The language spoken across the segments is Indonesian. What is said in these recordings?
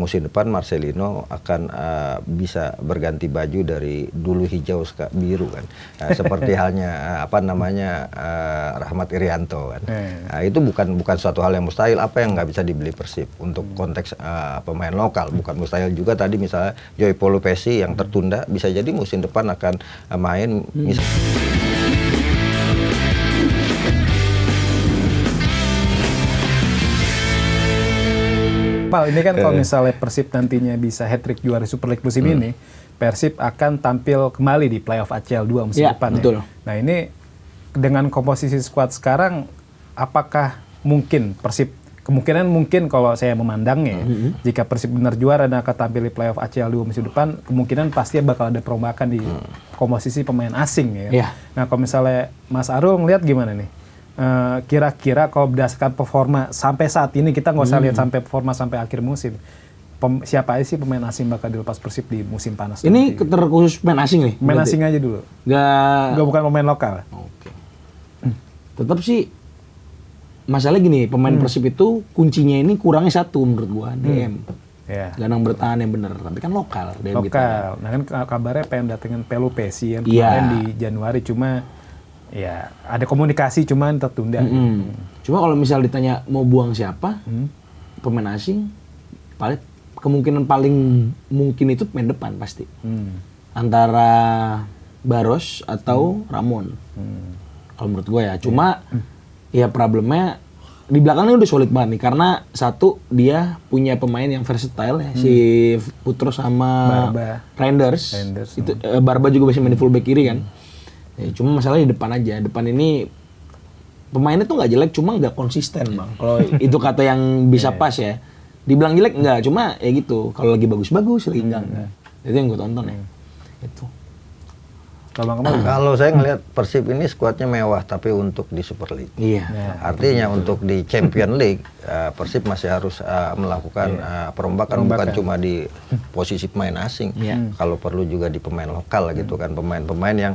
musim depan Marcelino akan bisa berganti baju dari dulu hijau ke biru kan. Seperti halnya Rahmat Irianto kan. Itu bukan suatu hal yang mustahil. Apa yang nggak bisa dibeli Persib untuk konteks pemain lokal, bukan mustahil juga tadi misalnya Joy Paulo Pessi yang tertunda bisa jadi musim depan akan main. Ini kan kalau misalnya Persib nantinya bisa hat-trick juara Super League musim ini, Persib akan tampil kembali di playoff ACL 2 musim depan. Betul. Ya. Nah ini dengan komposisi skuad sekarang, apakah mungkin Persib, kemungkinan mungkin kalau saya memandangnya, jika Persib benar juara dan akan tampil di playoff ACL 2 musim depan, kemungkinan pasti bakal ada perombakan di komposisi pemain asing. Ya. Nah kalau misalnya Mas Arul ngelihat gimana nih? Kira-kira kalau berdasarkan performa sampai saat ini, kita nggak usah lihat sampai performa sampai akhir musim, siapa aja sih pemain asing bakal dilepas Persib di musim panas ini nanti? Terkhusus pemain asing nih? Pemain asing aja dulu, nggak bukan pemain lokal. Oke. Tetap sih masalah gini, pemain Persib itu kuncinya ini kurangnya satu menurut gua, DM. Gelandang bertahan yang bener, tapi kan lokal. Lokal. Nah kan kabarnya pengen datengin Paulo Pessi yang kemarin di Januari, cuma ya ada komunikasi cuman tertunda. Cuma kalau misal ditanya mau buang siapa, pemain asing, kemungkinan paling mungkin itu pemain depan pasti. Antara Barros atau Ramon. Kalau menurut gue ya. Cuma ya problemnya di belakangnya udah solid banget nih, karena satu dia punya pemain yang versatile ya, si Putro sama Reinders. Itu Barba juga bisa main di fullback kiri kan. Ya, cuma masalahnya di depan aja. Depan ini pemainnya tuh nggak jelek, cuma nggak konsisten bang. Kalau itu kata yang bisa pas ya. Dibilang jelek nggak, cuma ya gitu. Kalau lagi bagus-bagus, renggang. Itu yang gue tonton ya. Itu. Kalau saya ngelihat Persib ini skuadnya mewah, tapi untuk di Super League. Artinya untuk di Champion League, Persib masih harus melakukan perombakan, bukan cuma di posisi pemain asing. Kalau perlu juga di pemain lokal gitu kan, pemain-pemain yang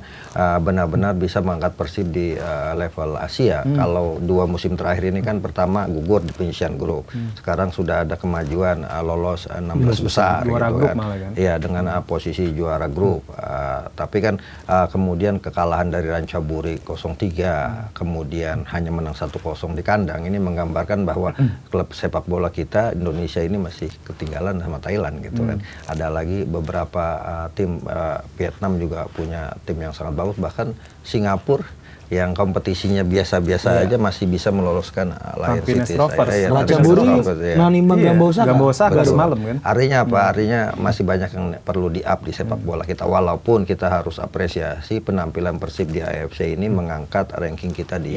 benar-benar bisa mengangkat Persib di level Asia. Kalau 2 musim terakhir ini kan pertama gugur di penyisian grup. Sekarang sudah ada kemajuan lolos 16 besar juara gitu grup kan. Malah kan. Iya, dengan posisi juara grup. Tapi kan kemudian kekalahan dari Rancaburi 0-3, kemudian hanya menang 1-0 di kandang. Ini menggambarkan bahwa klub sepak bola kita Indonesia ini masih ketinggalan sama Thailand gitu kan. Ada lagi beberapa tim, Vietnam juga punya tim yang sangat bagus, bahkan Singapura yang kompetisinya biasa-biasa aja masih bisa meloloskan Lion City. Rancaburi menimbang Gamba Osaka semalam kan. Artinya apa? Artinya masih banyak yang perlu di-up di sepak bola kita. Walaupun kita harus apresiasi penampilan Persib di AFC ini mengangkat ranking kita di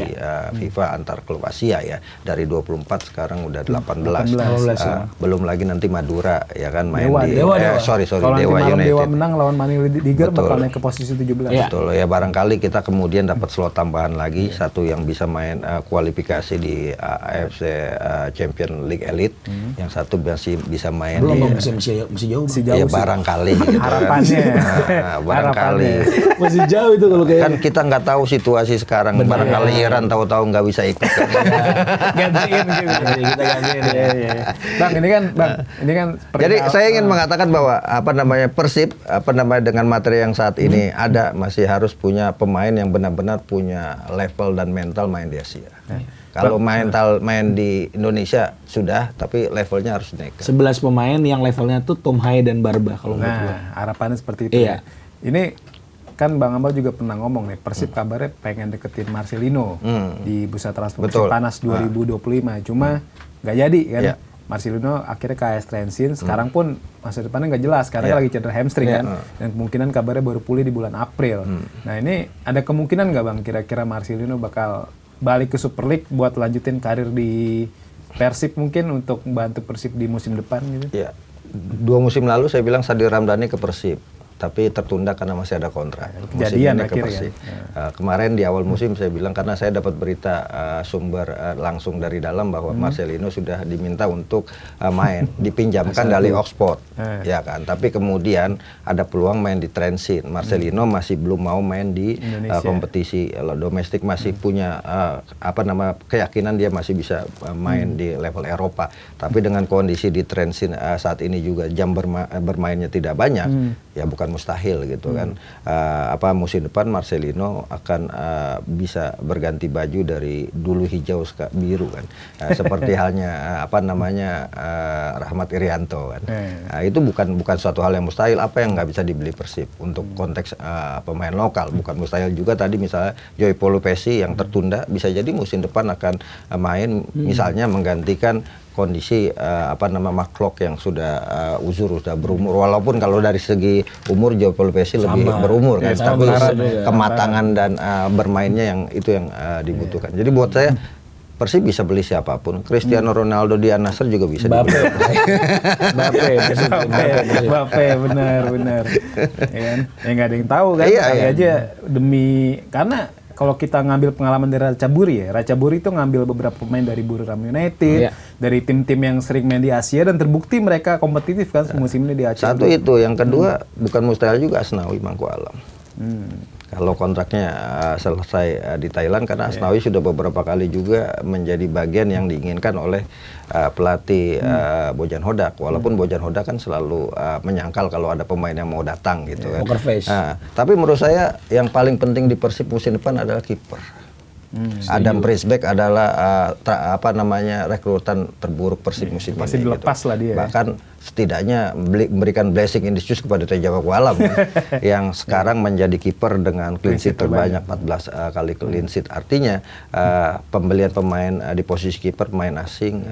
FIFA antar klub Asia ya. Dari 24 sekarang udah 18. Belum lagi nanti Madura ya kan main Dewa. Dewa United. Dewa menang lawan Mani Liger bakal naik ke posisi 17. Betul ya, barangkali kita kemudian dapat slot tambahan lagi, satu yang bisa main kualifikasi di AFC Champion League Elite, yang satu masih bisa main masih jauh ya barangkali gitu harapannya kan. Barangkali masih jauh itu kalau kayak kan kita nggak tahu situasi sekarang. Barangkali Iran tahu-tahu nggak bisa ikut gantiin gitu. Kita gantiin Bang, ini kan jadi saya ingin mengatakan bahwa Persib dengan materi yang saat ini masih harus punya pemain yang benar-benar punya level dan mental main di Asia. Kalau main di Indonesia sudah, tapi levelnya harus naik. 11 pemain yang levelnya tuh Tom Haye dan Barba kalau menurut gue. Harapannya seperti itu. Iya. Ini kan Bang Ambal juga pernah ngomong nih, Persib kabarnya pengen deketin Marcelino di bursa transfer musim panas 2025. Cuma nggak jadi kan. Marcelino akhirnya ke AS Trensin, sekarang pun masa depannya nggak jelas, karena lagi cedera hamstring kan, dan kemungkinan kabarnya baru pulih di bulan April. Nah ini ada kemungkinan nggak Bang, kira-kira Marcelino bakal balik ke Super League buat lanjutin karir di Persib mungkin untuk membantu Persib di musim depan gitu? Ya, 2 musim lalu saya bilang Sadio Ramdhani ke Persib, tapi tertunda karena masih ada kontrak. Kejadian musim ini ke akhirnya. Persib. Kemarin di awal musim saya bilang karena saya dapat berita sumber langsung dari dalam bahwa Marcelino sudah diminta untuk main, dipinjamkan dari Oxford, ya kan. Tapi kemudian ada peluang main di Trensin. Marcelino masih belum mau main di kompetisi domestik, masih punya keyakinan dia masih bisa main di level Eropa. Tapi dengan kondisi di Trensin saat ini juga jam bermainnya tidak banyak, ya bukan mustahil gitu kan. Musim depan Marcelino akan bisa berganti baju dari dulu hijau ke biru kan. Seperti halnya Rahmat Irianto kan. Itu bukan suatu hal yang mustahil. Apa yang nggak bisa dibeli Persib untuk konteks pemain lokal, bukan mustahil juga. Tadi misalnya Joy Polupesi yang tertunda bisa jadi musim depan akan main, misalnya menggantikan kondisi Maklok yang sudah uzur, sudah berumur, walaupun kalau dari segi umur Joy Polupesi lebih berumur kan, tapi kematangan dan bermainnya yang dibutuhkan. Jadi buat saya Persib bisa beli siapapun. Cristiano Ronaldo di Al-Nassr juga bisa dibeli. Mbappe, benar. Ya nggak ada yang tahu kan. Kali aja karena kalau kita ngambil pengalaman dari Raja Buri itu ngambil beberapa pemain dari Buriram United, dari tim-tim yang sering main di Asia dan terbukti mereka kompetitif kan musim ini di Aceh. Satu itu, yang kedua bukan mustahil juga Asnawi Mangku Alam. Kalau kontraknya selesai di Thailand, karena Asnawi sudah beberapa kali juga menjadi bagian yang diinginkan oleh pelatih Bojan Hodak, walaupun Bojan Hodak kan selalu menyangkal kalau ada pemain yang mau datang gitu kan. Tapi menurut saya yang paling penting di Persib musim depan adalah kiper. Adam Prisbeck adalah rekrutan terburuk Persib musim ini. Pasti dilepas lah dia. Bahkan setidaknya memberikan blessing in disguise kepada Teja Pakualam yang sekarang menjadi kiper dengan clean sheet terbanyak 14 kali clean sheet. Artinya pembelian pemain di posisi kiper, pemain asing,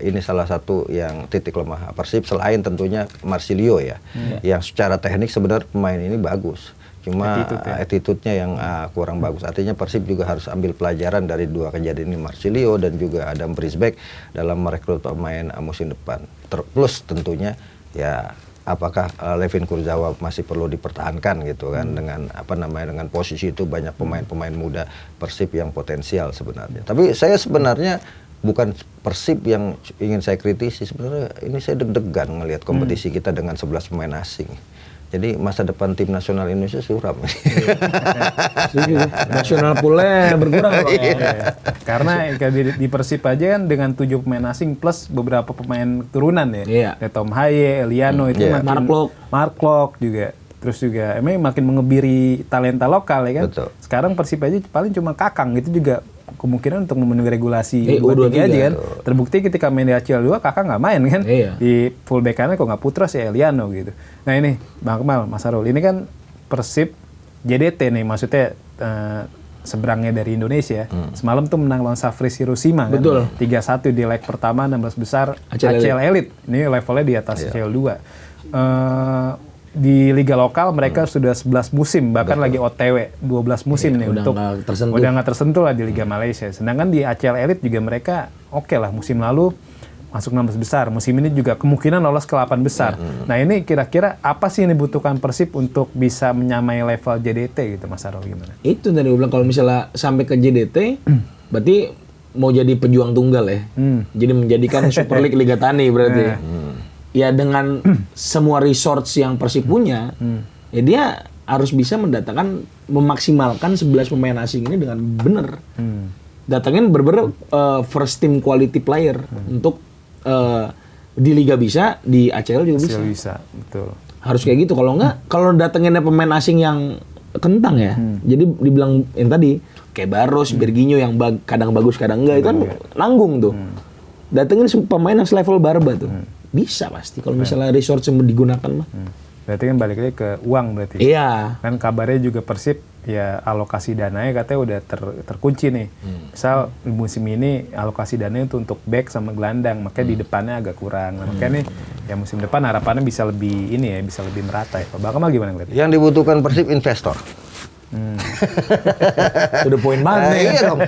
ini salah satu yang titik lemah Persib, selain tentunya Marsilio ya, yang secara teknik sebenarnya pemain ini bagus. Cuma attitude-nya yang kurang bagus. Artinya Persib juga harus ambil pelajaran dari dua kejadian ini, Marsilio dan juga Adam Prisbeck, dalam merekrut pemain musim depan. Plus tentunya ya apakah Levin Kurzawa masih perlu dipertahankan gitu kan, dengan dengan posisi itu banyak pemain-pemain muda Persib yang potensial sebenarnya. Tapi saya sebenarnya bukan Persib yang ingin saya kritisi, sebenarnya ini saya deg-degan ngelihat kompetisi kita dengan 11 pemain asing. Jadi masa depan tim nasional Indonesia suram. Nasional pula berkurang. Karena di Persib aja kan dengan 7 pemain asing plus beberapa pemain turunan ya. Kayak Tom Haye, Eliano itu Mark Lok juga. Terus juga makin mengebiri talenta lokal ya kan. Betul. Sekarang Persib aja paling cuma Kakang, itu juga kemungkinan untuk memenuhi regulasi U23 aja kan. Terbukti ketika main di ACL 2 Kakak nggak main kan. Di fullback-nya kok nggak Putros ya Eliano gitu. Nah ini Bang Kemal, Mas Arul, ini kan Persib JDT nih, maksudnya seberangnya dari Indonesia. Semalam tuh menang lawan Savres Hiroshima kan. 3-1 di leg pertama 16 besar ACL Elite. Ini levelnya di atas ACL 2. Di liga lokal mereka sudah 11 musim, bahkan lagi OTW 12 musim nih udah nggak tersentuh lah di Liga Malaysia. Sedangkan di ACL Elite juga mereka oke lah, musim lalu masuk 16 besar, musim ini juga kemungkinan lolos ke 8 besar. Nah ini kira-kira apa sih yang dibutuhkan Persib untuk bisa menyamai level JDT gitu, Mas Arul, gimana? Itu tadi gue bilang, kalau misalnya sampai ke JDT berarti mau jadi pejuang tunggal ya. Jadi menjadikan Super League Liga Tani berarti. Ya dengan semua resource yang Persib punya, ya dia harus bisa memaksimalkan 11 pemain asing ini dengan benar. Datangin bener-bener first team quality player untuk di Liga bisa, di ACL juga bisa. Betul. Harus kayak gitu. Kalau enggak, kalau datanginnya pemain asing yang kentang ya, jadi dibilang yang tadi kayak Barros, Berginho yang kadang bagus kadang enggak, itu kan nanggung tuh. Datengin pemain yang selevel Barba tuh. Bisa pasti kalau misalnya resource yang digunakan mah. Berarti kan balik lagi ke uang berarti. Iya. Kan kabarnya juga Persib ya alokasi dananya katanya udah terkunci nih. Misal musim ini alokasi dananya itu untuk back sama gelandang, makanya di depannya agak kurang. Makanya nih ya musim depan harapannya bisa lebih merata ya. Bang Kemal gimana ngeliatnya? Yang dibutuhkan Persib investor. Udah poin banget. Iya dong.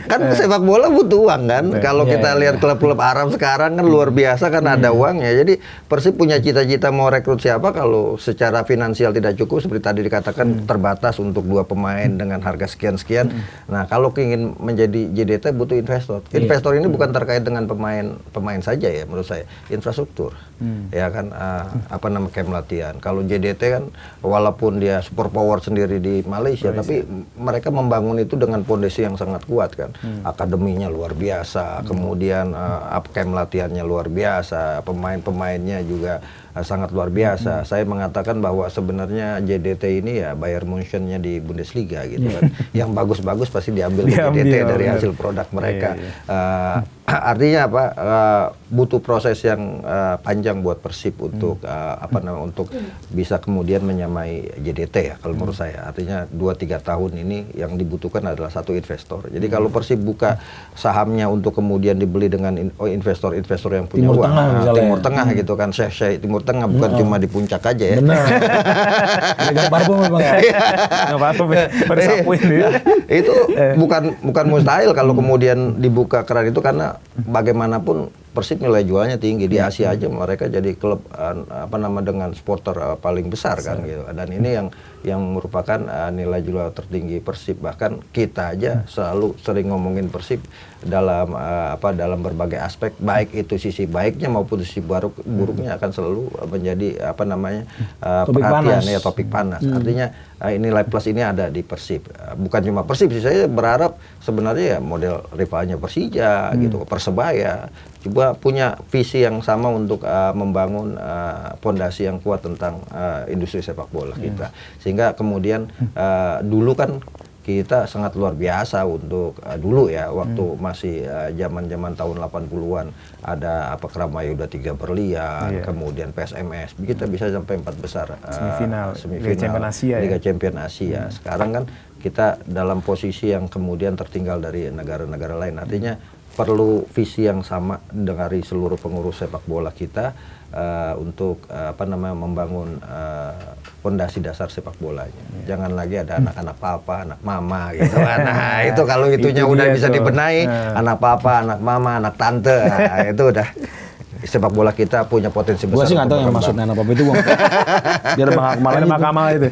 Kan sepak bola butuh uang kan. Kalau kita lihat klub-klub Arab sekarang kan luar biasa kan ada uangnya. Jadi Persib punya cita-cita mau rekrut siapa kalau secara finansial tidak cukup seperti tadi dikatakan terbatas untuk 2 pemain dengan harga sekian-sekian. Nah, kalau ingin menjadi JDT butuh investor. Investor ini bukan terkait dengan pemain saja ya menurut saya, infrastruktur. Ya kan camp latihan. Kalau JDT kan walaupun dia super power sendiri di Malaysia, tapi mereka membangun itu dengan pondasi yang sangat kuat kan. Akademinya luar biasa, kemudian camp latihannya luar biasa, pemain-pemainnya juga sangat luar biasa. Saya mengatakan bahwa sebenarnya JDT ini ya Bayern München-nya di Bundesliga gitu kan. Yang bagus-bagus pasti diambil ke JDT dari hasil produk mereka. Artinya apa? Butuh proses yang panjang buat Persib untuk untuk bisa kemudian menyamai JDT ya kalau menurut saya. Artinya 2-3 tahun ini yang dibutuhkan adalah satu investor. Jadi kalau Persib buka sahamnya untuk kemudian dibeli dengan investor-investor yang punya uang, Timur Tengah gitu kan, Syekh Timur Tengah bukan cuma di puncak aja ya. Benar. Ada parfum memang ya. Itu bukan mustahil kalau kemudian dibuka keran itu karena bagaimanapun Persib nilai jualnya tinggi di Asia aja mereka jadi klub dengan supporter paling besar kan gitu. Dan ini yang merupakan nilai jual tertinggi Persib. Bahkan kita aja selalu sering ngomongin Persib dalam berbagai aspek, baik itu sisi baiknya maupun sisi buruknya akan selalu menjadi perhatian ya, topik panas. Artinya nilai plus ini ada di Persib. Bukan cuma Persib sih, saya berharap sebenarnya ya model rivalnya Persija gitu, Persebaya coba punya visi yang sama untuk membangun pondasi yang kuat tentang industri sepak bola kita. Sehingga kemudian dulu kan kita sangat luar biasa untuk dulu ya waktu masih zaman-zaman tahun 80-an ada Keramaian udah 3 berlian, kemudian PSMS kita bisa sampai 4 besar semifinal Liga Champion Asia. Sekarang kan kita dalam posisi yang kemudian tertinggal dari negara-negara lain. Artinya perlu visi yang sama dari seluruh pengurus sepak bola kita untuk membangun fondasi dasar sepak bolanya. Jangan lagi ada anak-anak papa, anak mama gitu. Nah, itu kalau itunya udah bisa dibenahi, anak papa, anak mama, anak tante, itu udah sepak bola kita punya potensi besar. Gua sih nggak tahu yang maksudnya anak papa itu, Bang. Biar Bang Akmal itu.